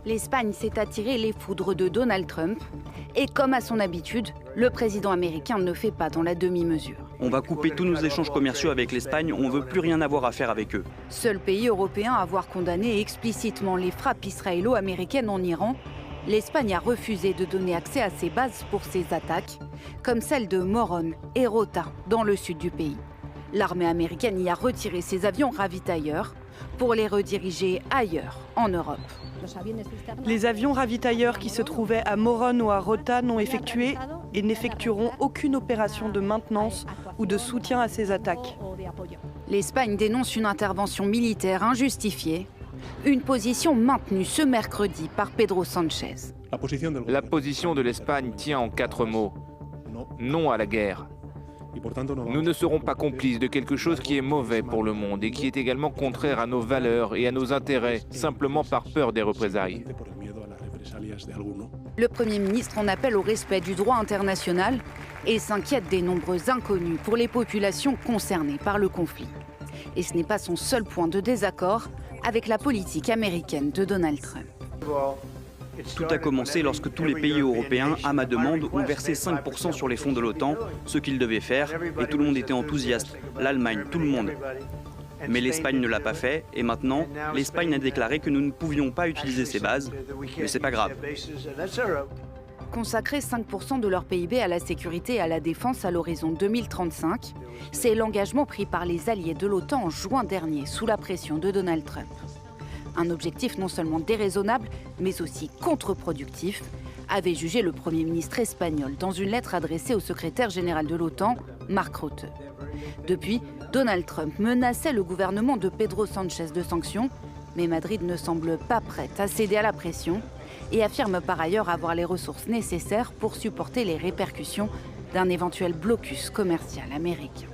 L'Espagne s'est attiré les foudres de Donald Trump. Et comme à son habitude, le président américain ne fait pas dans la demi-mesure. On va couper tous nos échanges commerciaux avec l'Espagne, on ne veut plus rien avoir à faire avec eux. Seul pays européen à avoir condamné explicitement les frappes israélo-américaines en Iran, l'Espagne a refusé de donner accès à ses bases pour ses attaques, comme celle de Morón et Rota, dans le sud du pays. L'armée américaine y a retiré ses avions ravitailleurs pour les rediriger ailleurs, en Europe. Les avions ravitailleurs qui se trouvaient à Morón ou à Rota n'ont effectué et n'effectueront aucune opération de maintenance ou de soutien à ces attaques. L'Espagne dénonce une intervention militaire injustifiée, une position maintenue ce mercredi par Pedro Sánchez. La position de l'Espagne tient en 4 mots. Non à la guerre. Nous ne serons pas complices de quelque chose qui est mauvais pour le monde et qui est également contraire à nos valeurs et à nos intérêts, simplement par peur des représailles. Le Premier ministre en appelle au respect du droit international et s'inquiète des nombreux inconnus pour les populations concernées par le conflit. Et ce n'est pas son seul point de désaccord avec la politique américaine de Donald Trump. Tout a commencé lorsque tous les pays européens, à ma demande, ont versé 5% sur les fonds de l'OTAN, ce qu'ils devaient faire, et tout le monde était enthousiaste. L'Allemagne, tout le monde. Mais l'Espagne ne l'a pas fait, et maintenant, l'Espagne a déclaré que nous ne pouvions pas utiliser ces bases, mais c'est pas grave. Consacrer 5% de leur PIB à la sécurité et à la défense à l'horizon 2035, c'est l'engagement pris par les alliés de l'OTAN en juin dernier, sous la pression de Donald Trump. Un objectif non seulement déraisonnable, mais aussi contre-productif, avait jugé le Premier ministre espagnol dans une lettre adressée au secrétaire général de l'OTAN, Mark Rutte. Depuis, Donald Trump menaçait le gouvernement de Pedro Sánchez de sanctions, mais Madrid ne semble pas prête à céder à la pression et affirme par ailleurs avoir les ressources nécessaires pour supporter les répercussions d'un éventuel blocus commercial américain.